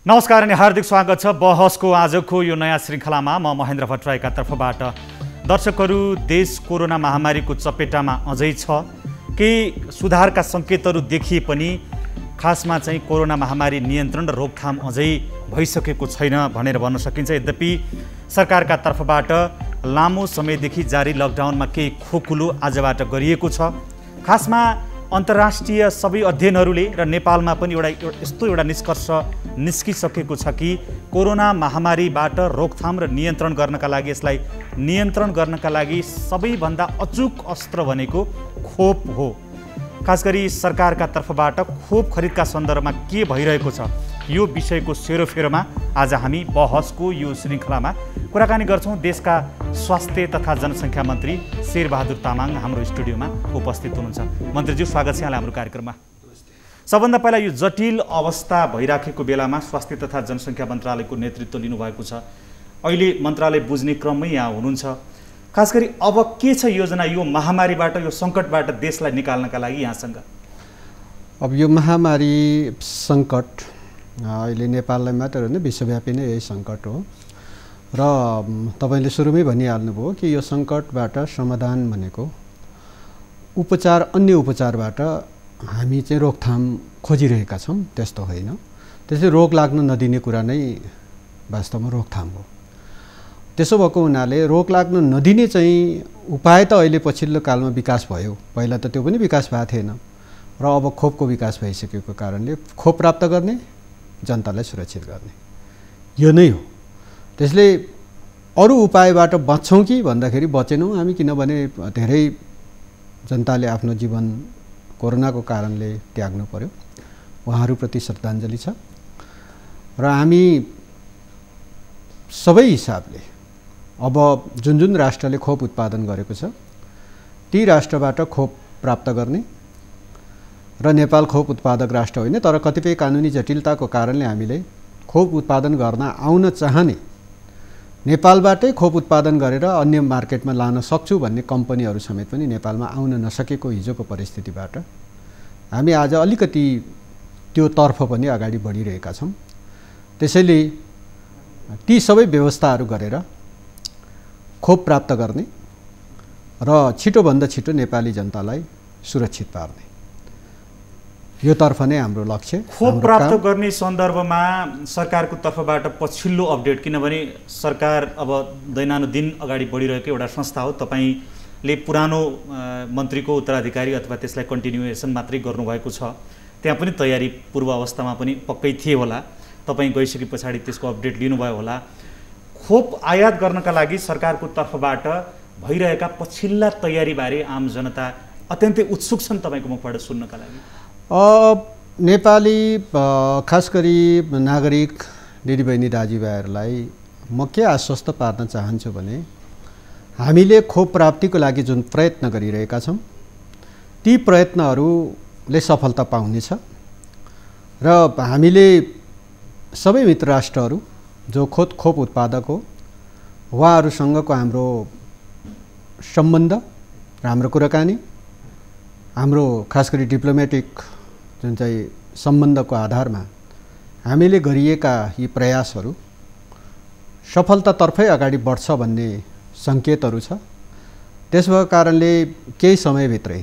नमस्कार अनि हार्दिक स्वागत छ बहसको आजको यो नयाँ श्रृङ्खलामा। म महेन्द्र भट्टराईका तर्फबाट दर्शकहरू, देश कोरोना महामारीको चपेटामा अझै छ। केही सुधारका सङ्केतहरू देखिए पनि खासमा चाहिँ कोरोना महामारी नियन्त्रण र रोकथाम अझै भइसकेको छैन भनेर भन्न सकिन्छ। यद्यपि सरकारका तर्फबाट लामो समयदेखि जारी लकडाउनमा केही खोकुलो आजबाट गरिएको छ। खासमा अन्तर्राष्ट्रिय सबै अध्ययनहरूले र नेपालमा पनि एउटा निष्कर्ष निस्किसकेको छ कि कोरोना महामारीबाट रोकथाम र नियन्त्रण गर्नका लागि, यसलाई नियन्त्रण गर्नका लागि सबैभन्दा अचूक अस्त्र भनेको खोप हो। खास गरी सरकारका तर्फबाट खोप खरिदका सन्दर्भमा के भइरहेको छ, यो विषयको सेरोफेरोमा आज हामी बहसको यो श्रृङ्खलामा कुराकानी गर्छौँ। देशका स्वास्थ्य तथा जनसङ्ख्या मन्त्री शेरबहादुर तामाङ हाम्रो स्टुडियोमा उपस्थित हुनुहुन्छ। मन्त्रीज्यू, स्वागत छ यहाँलाई हाम्रो कार्यक्रममा। सबभन्दा पहिला यो जटिल अवस्था भइराखेको बेलामा स्वास्थ्य तथा जनसङ्ख्या मन्त्रालयको नेतृत्व लिनुभएको छ। अहिले मन्त्रालय बुझ्ने क्रममै यहाँ हुनुहुन्छ। खास गरी अब के छ योजना यो महामारीबाट, यो सङ्कटबाट देशलाई निकाल्नका लागि यहाँसँग? अब यो महामारी सङ्कट अहिले नेपाललाई मात्र होइन, विश्वव्यापी नै यही सङ्कट हो। र तपाईँले सुरुमै भनिहाल्नुभयो कि यो सङ्कटबाट समाधान भनेको उपचार, अन्य उपचारबाट हामी चाहिँ रोकथाम खोजिरहेका छौँ, त्यस्तो होइन। त्यसै रोग लाग्न नदिने कुरा नै वास्तवमा रोकथाम हो। त्यसो भएको हुनाले रोग लाग्न नदिने चाहिँ उपाय त अहिले पछिल्लो कालमा विकास भयो। पहिला त त्यो पनि विकास भएको थिएन र अब खोपको विकास भइसकेको कारणले खोप प्राप्त गर्ने, जनतालाई सुरक्षित गर्ने, यो नै हो। त्यसले अरू उपायबाट बच्छौँ कि भन्दाखेरि बचेनौँ हामी, किनभने धेरै जनताले आफ्नो जीवन कोरोनाको कारणले त्याग्नु पर्यो। उहाँहरूप्रति श्रद्धाञ्जली छ। र हामी सबै हिसाबले अब जुन राष्ट्रले खोप उत्पादन गरेको छ ती राष्ट्रबाट खोप प्राप्त गर्ने, र नेपाल खोप उत्पादक राष्ट्र होइन, तर कतिपय कानुनी जटिलताको कारणले हामीले खोप उत्पादन गर्न आउन चाहने, नेपालबाटै खोप उत्पादन गरेर अन्य मार्केटमा लान सक्छु भन्ने कम्पनीहरू समेत पनि नेपालमा आउन नसकेको हिजोको परिस्थितिबाट हामी आज अलिकति त्यो तर्फ पनि अगाडि बढिरहेका छौँ। त्यसैले ती सबै व्यवस्थाहरू गरेर खोप प्राप्त गर्ने र छिटोभन्दा छिटो नेपाली जनतालाई सुरक्षित पार्ने, यो तर्फ नै हाम्रो लक्ष्य। खोप प्राप्त गर्ने सन्दर्भमा सरकारको तर्फबाट पछिल्लो अपडेट, किनभने सरकार अब दैनानुदिन अगाडि बढिरहेको एउटा संस्था हो। तपाईँले पुरानो मन्त्रीको उत्तराधिकारी अथवा त्यसलाई कन्टिन्युएसन मात्रै गर्नुभएको छ। त्यहाँ पनि तयारी पूर्व अवस्थामा पनि पक्कै थिए होला। तपाईँ गइसके पछाडि त्यसको अपडेट लिनुभयो होला। खोप आयात गर्नका लागि सरकारको तर्फबाट भइरहेका पछिल्ला तयारीबारे आम जनता अत्यन्तै उत्सुक छन् तपाईँको मुखबाट सुन्नका लागि। नेपाली खास गरी नागरिक दिदीबहिनी दाजुभाइहरूलाई म के आश्वस्त पार्न चाहन्छु भने हामीले खोप प्राप्तिको लागि जुन प्रयत्न गरिरहेका छौँ ती प्रयत्नहरूले सफलता पाउनेछ। र हामीले सबै मित्र राष्ट्रहरू जो खोप उत्पादक हो उहाँहरूसँगको हाम्रो सम्बन्ध र हाम्रो कुराकानी, हाम्रो खास गरी डिप्लोमेटिक जुन चाहिँ सम्बन्धको आधारमा हामीले गरिएका यी प्रयासहरू सफलतातर्फै अगाडि बढ्छ भन्ने सङ्केतहरू छ। त्यस भएको कारणले केही समयभित्रै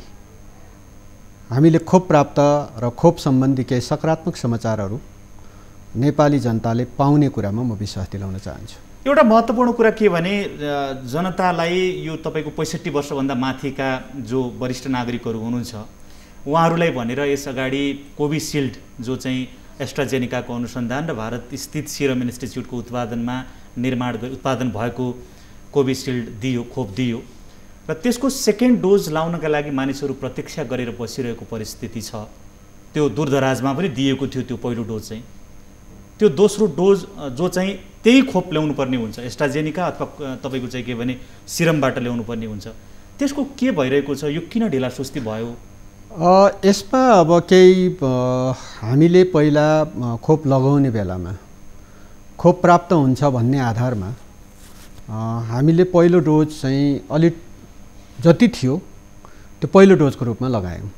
हामीले खोप प्राप्त र खोप सम्बन्धी केही सकारात्मक समाचारहरू नेपाली जनताले पाउने कुरामा म विश्वास दिलाउन चाहन्छु। एउटा महत्त्वपूर्ण कुरा के भने जनतालाई यो तपाईँको 65 वर्षभन्दा माथिका जो वरिष्ठ नागरिकहरू हुनुहुन्छ उहाँहरूलाई भनेर यसअगाडि कोभिसिल्ड जो चाहिँ एस्ट्राजेनिकाको अनुसन्धान र भारत स्थित सिरम इन्स्टिच्युटको उत्पादन भएको कोभिसिल्ड दियो, खोप दियो, र त्यसको सेकेन्ड डोज लाउनका लागि मानिसहरू प्रतीक्षा गरेर बसिरहेको परिस्थिति छ। त्यो दूरदराजमा पनि दिएको थियो त्यो पहिलो डोज चाहिँ। त्यो दोस्रो डोज जो चाहिँ त्यही खोप ल्याउनु पर्ने हुन्छ, एस्ट्राजेनिका अथवा तपाईँको चाहिँ के भने सिरमबाट ल्याउनु पर्ने हुन्छ। त्यसको के भइरहेको छ, यो किन ढिला सुस्ती भयो? यसमा अब केही हामीले पहिला खोप लगाउने बेलामा खोप प्राप्त हुन्छ भन्ने आधारमा हामीले पहिलो डोज चाहिँ अलिक जति थियो त्यो पहिलो डोजको रूपमा लगायौँ।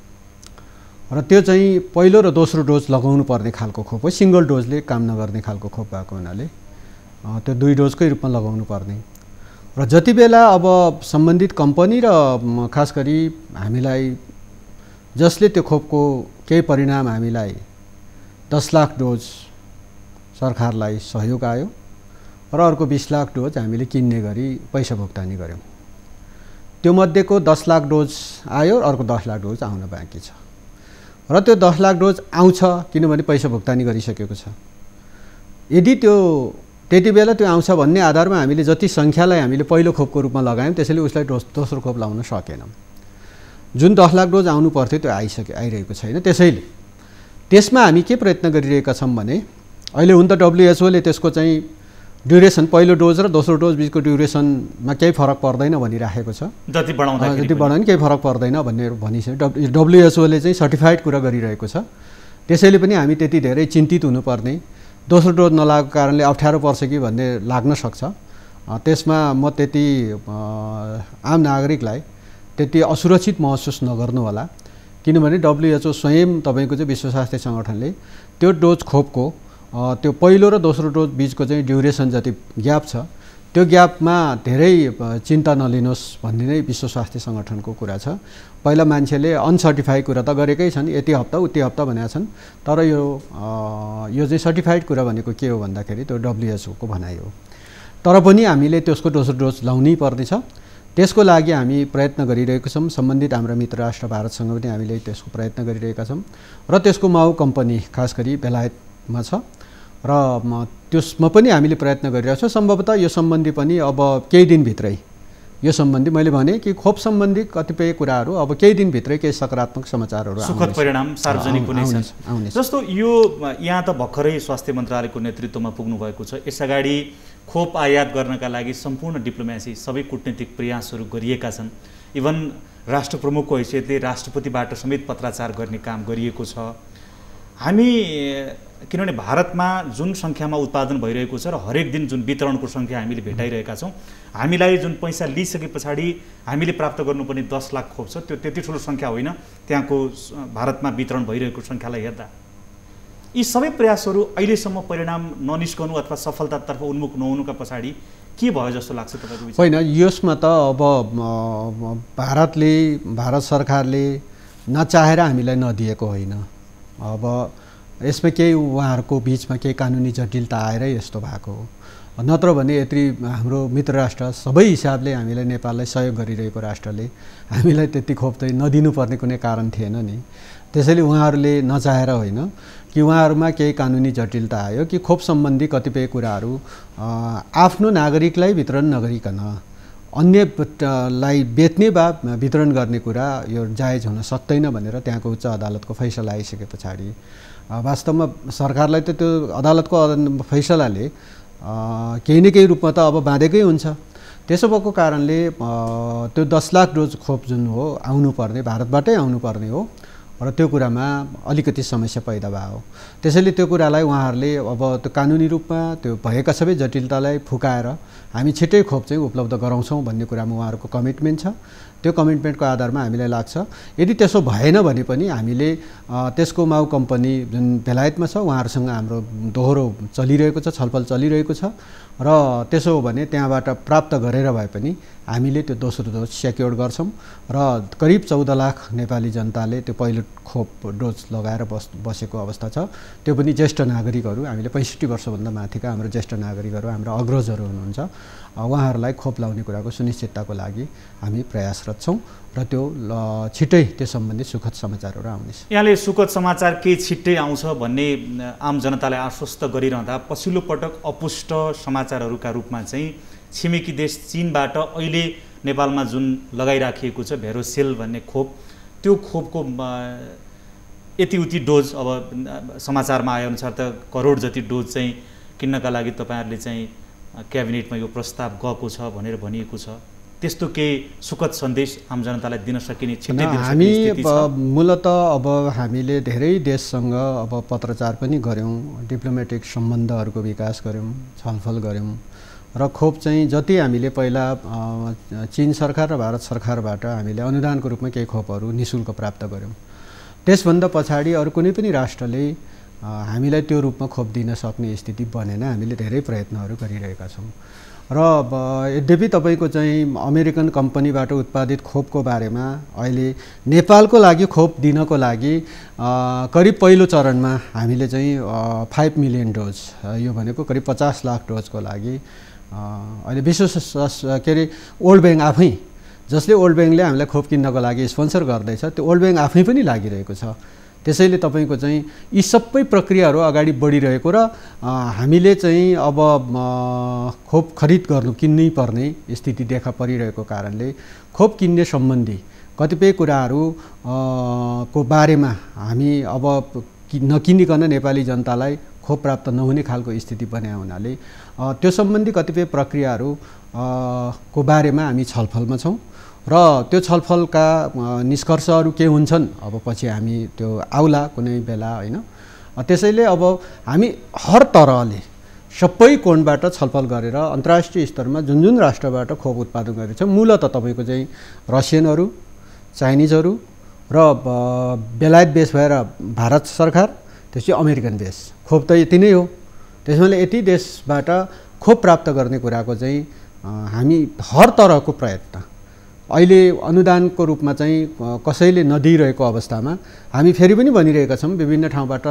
र त्यो चाहिँ पहिलो र दोस्रो डोज लगाउनु पर्ने खालको खोप हो। सिङ्गल डोजले काम नगर्ने खालको खोप भएको हुनाले त्यो 2 डोजकै रूपमा लगाउनु पर्ने। र जति बेला अब सम्बन्धित कम्पनी र खास गरी हामीलाई जसले त्यो खोपको केही परिणाम हामीलाई 10 लाख डोज सरकारलाई सहयोग आयो र अर्को 20 लाख डोज हामीले किन्ने गरी पैसा भुक्तानी गर्यौँ। त्यो मध्येको 10 लाख डोज आयो, अर्को 10 लाख डोज आउन बाँकी छ र त्यो 10 लाख डोज आउँछ किनभने पैसा भुक्तानी गरिसकेको छ। यदि त्यो त्यति बेला त्यो आउँछ भन्ने आधारमा हामीले जति सङ्ख्यालाई हामीले पहिलो खोपको रूपमा लगायौँ त्यसैले उसलाई दोस्रो खोप लाउन सकेनौँ। जुन 10 लाख डोज आउनु पर्थ्यो त्यो आइरहेको छैन। त्यसैले त्यसमा हामी के प्रयत्न गरिरहेका छौँ भने अहिले हुन त WHO ले त्यसको चाहिँ ड्युरेसन पहिलो डोज र दोस्रो डोज बिचको ड्युरेसनमा केही फरक पर्दैन भनिराखेको छ। जति बढाउँदा केही फरक पर्दैन भन्ने भनिसक्यो। WHO ले चाहिँ सर्टिफाइड कुरा गरिरहेको छ। त्यसैले पनि हामी त्यति धेरै चिन्तित हुनुपर्ने, दोस्रो डोज नलागेको कारणले अप्ठ्यारो पर्छ कि भन्ने लाग्न सक्छ। त्यसमा म त्यति आम नागरिकलाई त्यति असुरक्षित महसुस नगर्नु होला, किनभने WHO स्वयं तपाईँको चाहिँ विश्व स्वास्थ्य सङ्गठनले त्यो डोज खोपको त्यो पहिलो र दोस्रो डोज बिचको चाहिँ ड्युरेसन जति ग्याप छ त्यो ग्यापमा धेरै चिन्ता नलिनुहोस् भन्ने नै विश्व स्वास्थ्य सङ्गठनको कुरा छ। पहिला मान्छेले अनसर्टिफाइड कुरा त गरेकै छन्, यति हप्ता उति हप्ता भनेका छन्, तर यो चाहिँ सर्टिफाइड कुरा भनेको के हो भन्दाखेरि त्यो WHO को भनाइ हो। तर पनि हामीले त्यसको दोस्रो डोज लाउनै पर्नेछ। त्यसको लागि हामी प्रयत्न गरिरहेका छौँ। सम्बन्धित हाम्रा मित्र राष्ट्र भारतसँग पनि हामीले त्यसको प्रयत्न गरिरहेका छौँ र त्यसको माउ कम्पनी खास गरी बेलायतमा छ र त्यसमा पनि हामीले प्रयत्न गरिरहेका छौँ। सम्भवतः यो सम्बन्धी पनि अब केही दिनभित्रै यो सम्बन्धी मैले भने कि खोप सम्बन्धी कतिपय कुराहरू अब केही दिनभित्रै केही सकारात्मक समाचारहरू सुखद परिणाम सार्वजनिक हुनेछ। जस्तो यो यहाँ त भर्खरै स्वास्थ्य मन्त्रालयको नेतृत्वमा पुग्नु भएको छ। यसअगाडि खोप आयात गर्नका लागि सम्पूर्ण डिप्लोमेसी सबै कूटनीतिक प्रयासहरू गरिएका छन्। इभन राष्ट्र प्रमुखको हैसियतले राष्ट्रपतिबाट समेत पत्राचार गर्ने काम गरिएको छ। हामी किनभने भारतमा जुन सङ्ख्यामा उत्पादन भइरहेको छ र हरेक दिन जुन वितरणको सङ्ख्या हामीले भेटाइरहेका छौँ, हामीलाई जुन पैसा लिइसके पछाडि हामीले प्राप्त गर्नुपर्ने 10 लाख खोप छ, त्यो त्यति ठुलो सङ्ख्या होइन त्यहाँको भारतमा वितरण भइरहेको सङ्ख्यालाई हेर्दा। यी सबै प्रयासहरू अहिलेसम्म परिणाम ननिस्कनु अथवा सफलतातर्फ उन्मुख नहुनुका पछाडि के भयो जस्तो लाग्छ तपाईँको विचार? होइन, यसमा त अब भारत सरकारले नचाहेर हामीलाई नदिएको होइन। अब यसमा केही उहाँहरूको बिचमा केही कानुनी जटिलता आएर यस्तो भएको हो, नत्र भने यत्रो हाम्रो मित्र राष्ट्र सबै हिसाबले हामीलाई नेपाललाई सहयोग गरिरहेको राष्ट्रले हामीलाई त्यति खोप चाहिँ नदिनुपर्ने कुनै कारण थिएन नि। त्यसैले उहाँहरूले नचाहेर होइन कि उहाँहरूमा केही कानुनी जटिलता आयो कि खोप सम्बन्धी कतिपय कुराहरू आफ्नो नागरिकलाई वितरण नगरिकन अन्यलाई बेच्ने वा वितरण गर्ने कुरा यो जायज हुन सक्दैन भनेर त्यहाँको उच्च अदालतको फैसला आइसके पछाडि वास्तवमा सरकारलाई त त्यो अदालतको फैसलाले केही न केही रूपमा त अब बाँधेकै हुन्छ। त्यसो भएको कारणले त्यो 10 लाख डोज खोप जुन हो आउनुपर्ने भारतबाटै आउनुपर्ने हो र त्यो कुरामा अलिकति समस्या पैदा भयो। त्यसैले त्यो कुरालाई उहाँहरूले अब त्यो कानुनी रूपमा त्यो भएका सबै जटिलतालाई फुकाएर हामी छिट्टै खोप चाहिँ उपलब्ध गराउँछौँ भन्ने कुरामा उहाँहरूको कमिटमेन्ट छ। त्यो कमिटमेन्टको आधारमा हामीलाई लाग्छ यदि त्यसो भएन भने पनि हामीले त्यसको माउ कम्पनी जुन बेलायतमा छ उहाँहरूसँग हाम्रो दोहोरो चलिरहेको छ, छलफल चलिरहेको छ र त्यसो हो भने त्यहाँबाट प्राप्त गरेर भए पनि हामीले त्यो दोस्रो डोज सेक्योर गर्छौँ र करिब 14 लाख नेपाली जनताले त्यो पहिलो खोप डोज लगाएर बसेको अवस्था छ। त्यो पनि ज्येष्ठ नागरिकहरू, हामीले 65 वर्षभन्दा माथिका हाम्रो ज्येष्ठ नागरिकहरू, हाम्रो अग्रजहरू हुनुहुन्छ, उहाँहरूलाई खोप लाउने कुराको सुनिश्चितताको लागि हामी प्रयासरत छौँ र त्यो छिट्टै त्यो सम्बन्धी सुखद समाचारहरू आउनेछ। यहाँले सुखद समाचार के छिट्टै आउँछ भन्ने आम जनतालाई आश्वस्त गरिरहँदा पछिल्लो पटक अपुष्ट समाचारहरूका रूपमा चाहिँ छिमेकी देश चीनबाट अहिले नेपालमा जुन लगाइराखिएको छ भेरोसेल भन्ने खोप, त्यो खोपको यति उति डोज अब समाचारमा आएअनुसार त करोड जति डोज चाहिँ किन्नका लागि तपाईँहरूले चाहिँ क्याबिनेटमा यो प्रस्ताव गएको छ भनेर भनिएको छ। त्यस्तो केही सुखद सन्देश आम जनतालाई दिन सकिने छिट्टै दिन सक्ने स्थिति छ? हामी मूलत अब हामीले धेरै देशसँग अब पत्रचार पनि गऱ्यौँ, डिप्लोमेटिक सम्बन्धहरूको विकास गऱ्यौँ, छलफल गऱ्यौँ र खोप चाहिँ जति हामीले पहिला चीन सरकार र भारत सरकारबाट हामीले अनुदानको रूपमा केही खोपहरू निःशुल्क प्राप्त गऱ्यौँ। त्यसभन्दा पछाडि अरू कुनै पनि राष्ट्रले हामीलाई त्यो रूपमा खोप दिन सक्ने स्थिति बनेन। हामीले धेरै प्रयत्नहरू गरिरहेका छौँ र यद्यपि तपाईँको चाहिँ अमेरिकन कम्पनीबाट उत्पादित खोपको बारेमा अहिले नेपालको लागि खोप दिनको लागि करिब पहिलो चरणमा हामीले चाहिँ 5 मिलियन डोज, यो भनेको करिब 50 लाख डोजको लागि अहिले विश्व के अरे वर्ल्ड ब्याङ्क आफै, जसले वर्ल्ड ब्याङ्कले हामीलाई खोप किन्नको लागि स्पोन्सर गर्दैछ, त्यो वर्ल्ड ब्याङ्क आफै पनि लागिरहेको छ। त्यसैले तपाईँको चाहिँ यी सबै प्रक्रियाहरू अगाडि बढिरहेको र हामीले चाहिँ अब खोप खरिद गर्नु किन्नै पर्ने स्थिति देखा परिरहेको कारणले खोप किन्ने सम्बन्धी कतिपय कुराहरू को बारेमा हामी अब नकिनिकन नेपाली जनतालाई खोप प्राप्त नहुने खालको स्थिति बनाए हुनाले त्यो सम्बन्धी कतिपय प्रक्रियाहरू को बारेमा हामी छलफलमा छौँ र त्यो छलफलका निष्कर्षहरू के हुन्छन् अब पछि हामी त्यो आउला कुनै बेला होइन। त्यसैले अब हामी हर तरहले सबै कोणबाट छलफल गरेर अन्तर्राष्ट्रिय स्तरमा जुन जुन राष्ट्रबाट खोप उत्पादन गरेको छ, मूलतः तपाईँको चाहिँ रसियनहरू, चाइनिजहरू र बेलायत बेस भएर भारत सरकार, त्यसपछि अमेरिकन बेस, खोप त यति नै हो। त्यसैले यति देशबाट खोप प्राप्त गर्ने कुराको चाहिँ हामी हर तरहको प्रयत्न अहिले अनुदानको रूपमा चाहिँ कसैले नदिइरहेको अवस्थामा हामी फेरि पनि भनिरहेका छौँ विभिन्न ठाउँबाट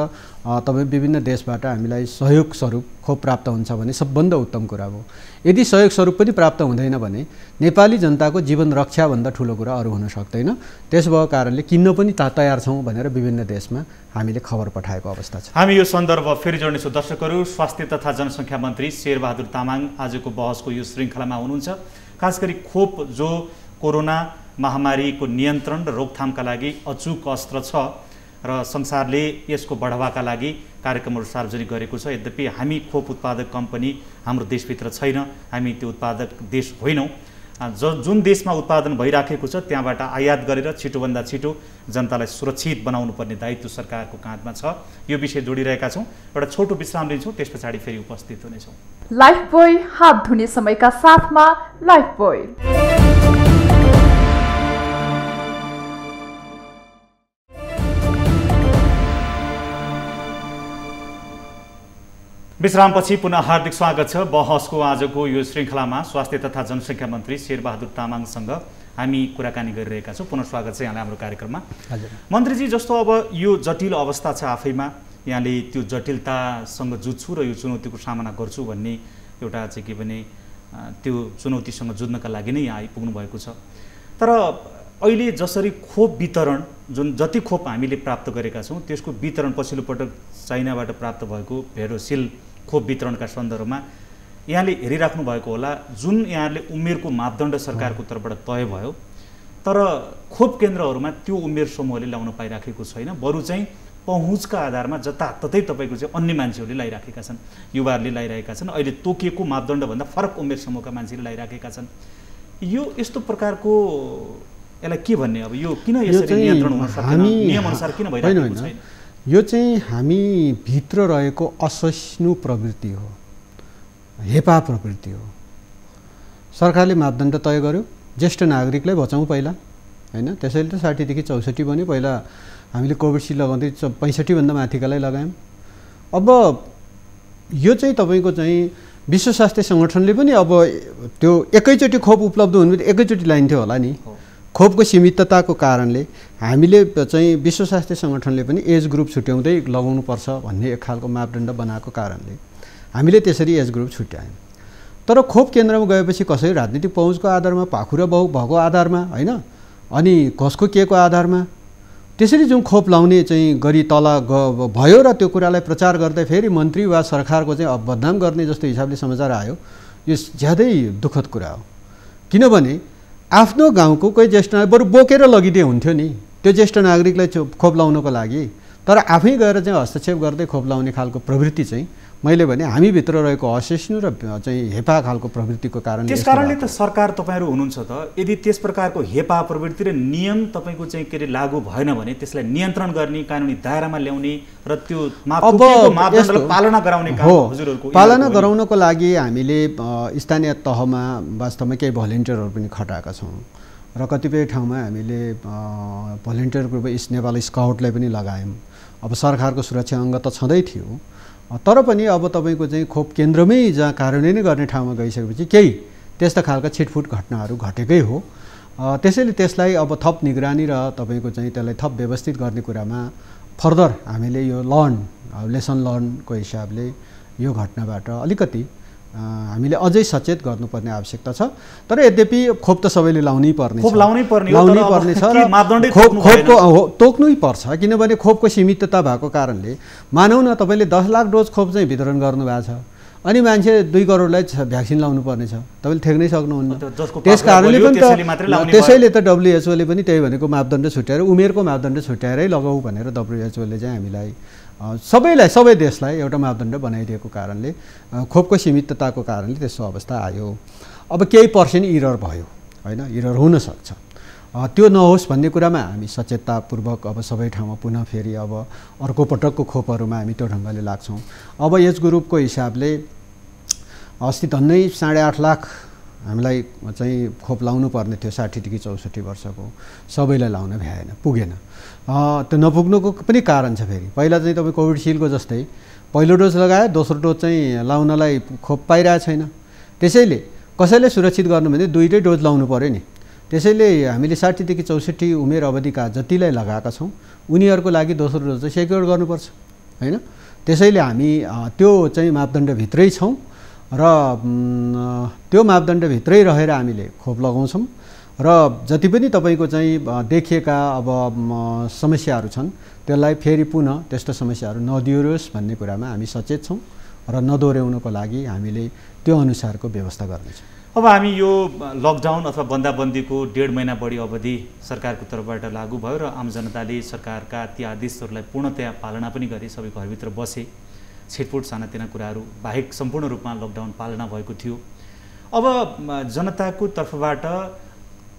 तपाईँ विभिन्न देशबाट हामीलाई सहयोग स्वरूप खोप प्राप्त हुन्छ भने सबभन्दा उत्तम कुरा हो। यदि सहयोग स्वरूप पनि प्राप्त हुँदैन भने नेपाली जनताको जीवन रक्षाभन्दा ठुलो कुरा अरू हुन सक्दैन। त्यस भएको कारणले किन्न पनि तयार छौँ भनेर विभिन्न देशमा हामीले खबर पठाएको अवस्था छ। हामी यो सन्दर्भ फेरि जोड्नेछौँ। दर्शकहरू, स्वास्थ्य तथा जनसङ्ख्या मन्त्री शेरबहादुर तामाङ आजको बहसको यो श्रृङ्खलामा हुनुहुन्छ। खास गरी खोप जो कोरोना महामारीको नियन्त्रण र रोकथामका लागि अचूक अस्त्र छ र संसारले यसको बढावाका लागि कार्यक्रमहरू सार्वजनिक गरेको छ। यद्यपि हामी खोप उत्पादक कम्पनी हाम्रो देशभित्र छैन, हामी त्यो उत्पादक देश होइनौँ। जुन देशमा उत्पादन भइराखेको छ त्यहाँबाट आयात गरेर छिटोभन्दा छिटो जनतालाई सुरक्षित बनाउनु पर्ने दायित्व सरकारको काँधमा छ। यो विषय जोडिरहेका छौँ। एउटा छोटो विश्राम लिन्छौँ, त्यस पछाडि फेरि उपस्थित हुनेछौँ। लाइफबोय हात धुने समयका साथमा लाइफबोय। विश्रामपछि पुनः हार्दिक स्वागत छ। बहसको आजको यो श्रृङ्खलामा स्वास्थ्य तथा जनसङ्ख्या मन्त्री शेरबहादुर तामाङसँग हामी कुराकानी गरिरहेका छौँ। पुनः स्वागत छ यहाँलाई हाम्रो कार्यक्रममा। मन्त्रीजी, जस्तो अब यो जटिल अवस्था छ आफैमा, यहाँले त्यो जटिलतासँग जुझ्छु र यो चुनौतीको सामना गर्छु भन्ने एउटा चाहिँ के भने त्यो चुनौतीसँग जुझ्नका लागि नै यहाँ आइपुग्नु भएको छ। तर अहिले जसरी खोप वितरण, जुन जति खोप हामीले प्राप्त गरेका छौँ त्यसको वितरण पछिल्लो पटक चाइनाबाट प्राप्त भएको भेरोसिल खोप वितरणका सन्दर्भमा यहाँले हेरिराख्नु भएको होला। जुन यहाँले उमेरको मापदण्ड सरकारको तर्फबाट तय भयो, तर खोप केन्द्रहरूमा त्यो उमेर समूहले ल्याउन पाइराखेको छैन। बरु चाहिँ पहुँचका आधारमा जताततै तपाईँको चाहिँ अन्य मान्छेहरूले लगाइराखेका छन्, युवाहरूले लगाइरहेका छन्। अहिले तोकिएको मापदण्डभन्दा फरक उमेर समूहका मान्छेले लगाइराखेका छन्। यो यस्तो प्रकारको यसलाई के भन्ने, अब यो किन यसरी नियन्त्रण हुन सक्दैन, नियमअनुसार किन भइरहेको छैन? यो चाहिँ हामी भित्र रहेको असहिष्णु प्रवृत्ति हो, हेपा प्रवृत्ति हो। सरकारले मापदण्ड तय गर्यो, ज्येष्ठ नागरिकलाई बचाउँ पहिला होइन, त्यसैले त 60 देखि 64 भन्यो। पहिला हामीले कोभिडसिल्ड लगाउँदै 65 भन्दा माथिकालाई लगायौँ। अब यो चाहिँ तपाईँको चाहिँ विश्व स्वास्थ्य सङ्गठनले पनि अब त्यो एकैचोटि खोप उपलब्ध हुनु एकैचोटि लाइन्थ्यो होला नि। खोपको सीमितताको कारणले हामीले चाहिँ विश्व स्वास्थ्य सङ्गठनले पनि एज ग्रुप छुट्याउँदै लगाउनुपर्छ भन्ने एक खालको मापदण्ड बनाएको कारणले हामीले त्यसरी एज ग्रुप छुट्यायौँ। तर खोप केन्द्रमा गएपछि कसै राजनीतिक पहुँचको आधारमा, पाखुरा भएको आधारमा होइन, अनि कसको के को आधारमा त्यसरी जुन खोप लाउने चाहिँ गरी तल भयो र त्यो कुरालाई प्रचार गर्दै फेरि मन्त्री वा सरकारको चाहिँ बदनाम गर्ने जस्तो हिसाबले समाचार आयो। यो ज्यादै दुःखद कुरा हो। किनभने आफ्नो गाउँको कोही ज्येष्ठ नागरिक बरु बोकेर लगिदिए हुन्थ्यो नि त्यो ज्येष्ठ नागरिकलाई खोप लाउनको लागि, तर आफै गएर चाहिँ हस्तक्षेप गर्दै खोप लाउने खालको प्रवृत्ति चाहिँ मैले भने हामीभित्र रहेको असहिष्णु र चाहिँ हेपा खालको प्रवृत्तिको कारणले। त्यस कारणले त सरकार तपाईँहरू हुनुहुन्छ त, यदि त्यस प्रकारको हेपा प्रवृत्ति र नियम तपाईँको चाहिँ के अरे लागू भएन भने त्यसलाई नियन्त्रण गर्ने, कानुनी दायरामा ल्याउने र त्यो मापदण्डलाई पालना गराउने काम हजुरहरूको पालना गराउनको लागि हामीले स्थानीय तहमा वास्तवमा केही भलिन्टियरहरू पनि खटाएका छौँ र कतिपय ठाउँमा हामीले भोलिन्टियर ग्रुप इस्ट नेपाल स्काउटलाई पनि लगायौँ। अब सरकारको सुरक्षा अङ्ग त छँदै थियो, तर पनि अब तपाईँको चाहिँ खोप केन्द्रमै जहाँ कार्यान्वयन गर्ने ठाउँमा गइसकेपछि केही त्यस्ता खालका छिटफुट घटनाहरू घटेकै हो। त्यसैले त्यसलाई अब थप निगरानी र तपाईँको चाहिँ त्यसलाई थप व्यवस्थित गर्ने कुरामा फर्दर हामीले यो लेसन लर्नको हिसाबले यो घटनाबाट अलिकति हामीले अझै सचेत गर्नुपर्ने आवश्यकता छ। तर यद्यपि खोप त सबैले लाउनै पर्ने छ, खोपको तोक्नै पर्छ, किनभने खोपको सीमितता भएको कारणले मानौँ न तपाईँले 10 लाख डोज खोप चाहिँ वितरण गर्नुभएको छ, अनि मान्छे 2 करोडलाई भ्याक्सिन लाउनु पर्ने छ, तपाईँले ठेक्नै सक्नुहुन्न। त्यस कारणले पनि त्यसैले त WHO ले पनि त्यही भनेको मापदण्ड छुट्याएर उमेरको मापदण्ड छुट्याएरै लगाऊ भनेर WHO ले चाहिँ हामीलाई सबै देशलाई एउटा मापदण्ड बनाइदिएको कारणले खोपको सीमितताको कारणले त्यस्तो अवस्था आयो। अब केही पर्सेन्ट इरर भयो होइन, इरर हुन सक्छ, त्यो नहोस् भन्ने कुरामा हामी सचेततापूर्वक अब सबै ठाउँमा पुनः फेरि अब अर्को पटकको खोपहरूमा हामी त्यो ढङ्गले लाग्छौँ। अब एज ग्रुपको हिसाबले अस्ति धन्नै 8.5 लाख हामीलाई चाहिँ खोप लाउनु पर्ने थियो 60देखि 64 वर्षको, सबैलाई लाउन भ्याएन, पुगेन। त्यो नपुग्नुको पनि कारण छ। फेरि पहिला चाहिँ तपाईँ कोभिडसिल्डको जस्तै पहिलो डोज लगायो, दोस्रो डोज चाहिँ लाउनलाई खोप पाइरहेको छैन। त्यसैले कसैले सुरक्षित गर्नु भने 2टै डोज लाउनु पर्यो नि। त्यसैले हामीले 60देखि 64 उमेर अवधिका जतिलाई लगाएका छौँ उनीहरूको लागि दोस्रो डोज चाहिँ सेक्योर गर्नुपर्छ होइन। त्यसैले हामी त्यो चाहिँ मापदण्डभित्रै छौँ र त्यो मापदण्डभित्रै रहेर हामीले खोप लगाउँछौँ र जति पनि तपाईँको चाहिँ देखिएका अब समस्याहरू छन् त्यसलाई फेरि पुनः त्यस्तो समस्याहरू नदोहोरियोस् भन्ने कुरामा हामी सचेत छौँ र नदोहोऱ्याउनको लागि हामीले त्यो अनुसारको व्यवस्था गर्नेछौँ। अब हामी यो लकडाउन अथवा बन्दाबन्दीको 1.5 महिना बढी अवधि सरकारको तर्फबाट लागू भयो र आम जनताले सरकारका ती आदेशहरूलाई पूर्णतया पालना पनि गरे, सबै घरभित्र बसे, छिटफुट सानातिना कुराहरू बाहेक सम्पूर्ण रूपमा लकडाउन पालना भएको थियो। अब जनताको तर्फबाट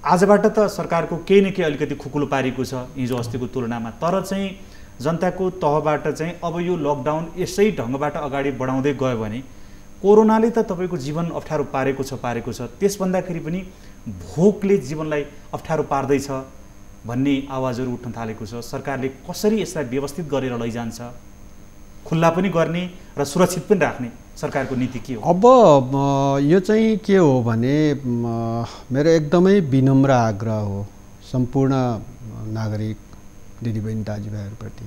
आजबाट त सरकारको केही न केही अलिकति खुकुलो पारेको छ हिजो अस्तिको तुलनामा, तर चाहिँ जनताको तहबाट चाहिँ अब यो लकडाउन यसै ढङ्गबाट अगाडि बढाउँदै गयो भने कोरोनाले त तपाईँको जीवन अप्ठ्यारो पारेको छ, त्यसभन्दाखेरि पनि भोकले जीवनलाई अप्ठ्यारो पार्दैछ भन्ने आवाजहरू उठ्न थालेको छ। सरकारले कसरी यसलाई व्यवस्थित गरेर लैजान्छ, खुल्ला पनि गर्ने र सुरक्षित पनि राख्ने सरकारको नीति के हो? अब यो चाहिँ के हो भने मेरो एकदमै विनम्र आग्रह हो सम्पूर्ण नागरिक दिदीबहिनी दाजुभाइहरूप्रति,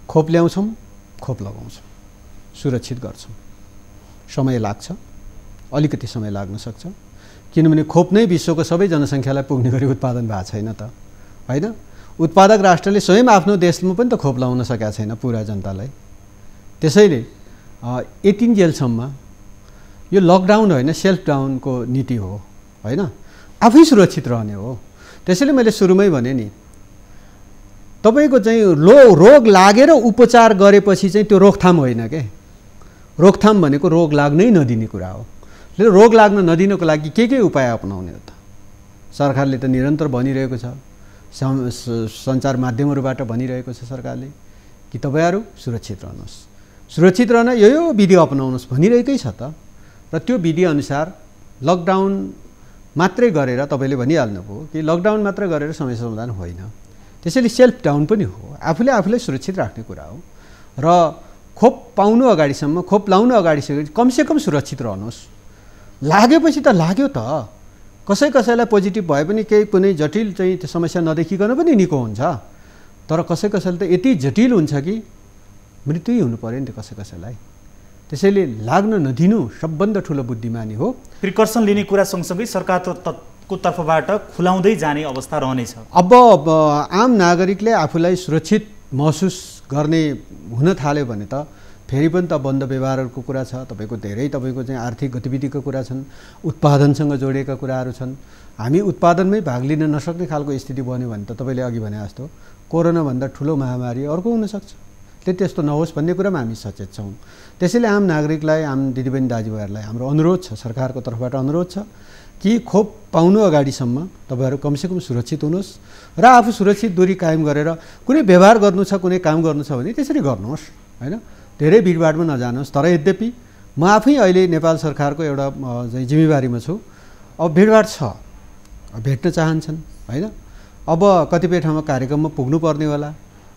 खोप ल्याउँछौँ, खोप लगाउँछौँ, सुरक्षित गर्छौँ। समय लाग्छ, अलिकति समय लाग्न सक्छ, किनभने खोप नै विश्वको सबै जनसङ्ख्यालाई पुग्ने गरी उत्पादन भएको छैन त होइन। उत्पादक राष्ट्रले स्वयं आफ्नो देशमा पनि त खोप लाउन सकेका छैन पुरा जनतालाई। त्यसैले यतिन्जेलसम्म यो लकडाउन होइन, सेल्फ डाउनको नीति हो होइन, आफै सुरक्षित रहने हो। त्यसैले मैले सुरुमै भने नि तपाईँको चाहिँ रोग लागेर उपचार गरेपछि चाहिँ त्यो रोकथाम होइन के। रोकथाम भनेको रोग लाग्नै नदिने कुरा हो। रोग लाग्न नदिनको लागि के उपाय अपनाउने हो त? सरकारले त निरन्तर भनिरहेको छ, सञ्चार माध्यमहरूबाट भनिरहेको छ सरकारले कि तपाईँहरू सुरक्षित रहनुहोस्, सुरक्षित रहन यो विधि अपनाउनुहोस् भनिरहेकै छ त। र त्यो विधि अनुसार लकडाउन मात्रै गरेर तपाईँले भनिहाल्नुभयो कि लकडाउन मात्र गरेर समस्या समाधान होइन। त्यसैले सेल्फ डाउन पनि हो, आफूले आफूलाई सुरक्षित राख्ने कुरा हो। र खोप पाउनु अगाडिसम्म, खोप लाउनु अगाडिसम्म कमसेकम सुरक्षित रहनुहोस्। लागेपछि त लाग्यो त, कसैलाई पोजिटिभ भए पनि केही कुनै जटिल चाहिँ त्यो समस्या नदेखिकन पनि निको हुन्छ, तर कसैले त यति जटिल हुन्छ कि मृत्यु हुनु पर्यो नि त कसैलाई। त्यसैले लाग्न नदिनु सबभन्दा ठुलो बुद्धिमानी हो। प्रिकर्सन लिने कुरा सँगसँगै सरकारको तर्फबाट खुलाउँदै जाने अवस्था रहनेछ। अब आम नागरिकले आफूलाई सुरक्षित महसुस गर्ने हुन थाल्यो भने त फेरि पनि त बन्द व्यवहारहरूको कुरा छ, तपाईँको धेरै तपाईँको चाहिँ आर्थिक गतिविधिको कुरा छन्, उत्पादनसँग जोडिएका कुराहरू छन्। हामी उत्पादनमै भाग लिन नसक्ने खालको स्थिति बन्यो भने त तपाईँले अघि भने जस्तो कोरोनाभन्दा ठुलो महामारी अर्को हुनसक्छ। त्यस्तो नहोस् भन्ने कुरामा हामी सचेत छौँ। त्यसैले आम नागरिकलाई, आम दिदीबहिनी दाजुभाइहरूलाई हाम्रो अनुरोध छ, सरकारको तर्फबाट अनुरोध छ कि खोप पाउनु अगाडिसम्म तपाईँहरू कमसेकम सुरक्षित हुनुहोस् र आफू सुरक्षित दूरी कायम गरेर कुनै व्यवहार गर्नु छ, कुनै काम गर्नु छ भने त्यसरी गर्नुहोस् होइन, धेरै भिडभाडमा नजानुहोस्। तर यद्यपि म आफै अहिले नेपाल सरकारको एउटा जिम्मेवारीमा छु। अब भिडभाड छ, भेट्न चाहन्छन् होइन। अब कतिपय ठाउँमा कार्यक्रममा पुग्नुपर्ने होला,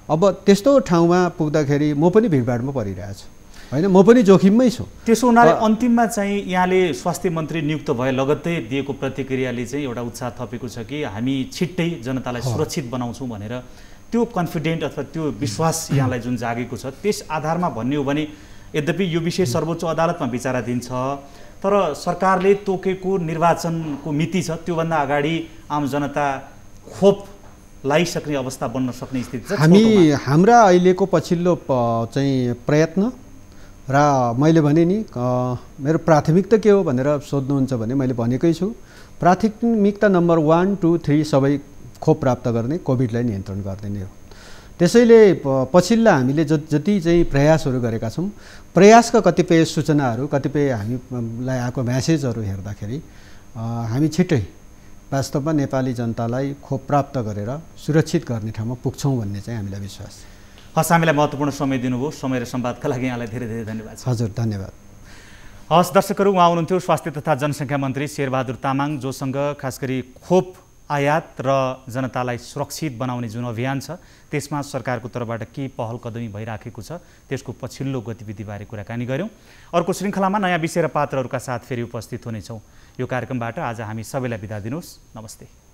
अब त्यस्तो ठाउँमा पुग्दाखेरि म पनि भिडभाडमा परिरहेछु होइन, म पनि जोखिममै छु। त्यसो हुनाले अन्तिममा चाहिँ यहाँले स्वास्थ्य मन्त्री नियुक्त भए लगत्तै दिएको प्रतिक्रियाले चाहिँ एउटा उत्साह थपेको छ कि हामी छिट्टै जनतालाई सुरक्षित बनाउँछौँ भनेर, त्यो कन्फिडेन्ट अथवा त्यो विश्वास यहाँलाई जुन जागेको छ त्यस आधारमा भन्ने हो भने, यद्यपि यो विषय सर्वोच्च अदालतमा विचाराधीन छ, तर सरकारले तोकेको निर्वाचनको मिति छ त्योभन्दा अगाडि आम जनता खोप लगाइसक्ने अवस्था बन्न सक्ने स्थिति छ। हाम्रा अहिलेको पछिल्लो चाहिँ प्रयत्न र मैले भने नि मेरो प्राथमिकता के हो भनेर सोध्नुहुन्छ भने मैले भनेकै छु, प्राथमिकता नम्बर 1, 2, 3 सबै खोप प्राप्त गर्ने, कोभिडलाई नियन्त्रण गर्ने नै हो। त्यसैले पछिल्ला हामीले जति चाहिँ प्रयासहरू गरेका छौँ, प्रयासका कतिपय सूचनाहरू, कतिपय हामीलाई आएको म्यासेजहरू हेर्दाखेरि हामी छिट्टै वास्तवमा नेपाली जनतालाई खोप प्राप्त गरेर सुरक्षित गर्ने ठाउँमा पुग्छौँ भन्ने चाहिँ हामीलाई विश्वास छ। हस्, हामीलाई महत्त्वपूर्ण समय दिनुभयो, समय र संवादका लागि यहाँलाई धेरै धेरै धन्यवाद। हजुर, धन्यवाद। हस् दर्शकहरू, उहाँ हुनुहुन्थ्यो स्वास्थ्य तथा जनसङ्ख्या मन्त्री शेरबहादुर तामाङ, जोसँग खास गरी खोप आयात र जनतालाई सुरक्षित बनाउने जुन अभियान छ त्यसमा सरकारको तर्फबाट के पहल कदमी भइराखेको छ त्यसको पछिल्लो गतिविधिबारे कुराकानी गऱ्यौँ। अर्को श्रृङ्खलामा नयाँ विषय र पात्रहरूका साथ फेरि उपस्थित हुनेछौँ। यो कार्यक्रमबाट आज हामी सबैलाई बिदा दिनुहोस्। नमस्ते।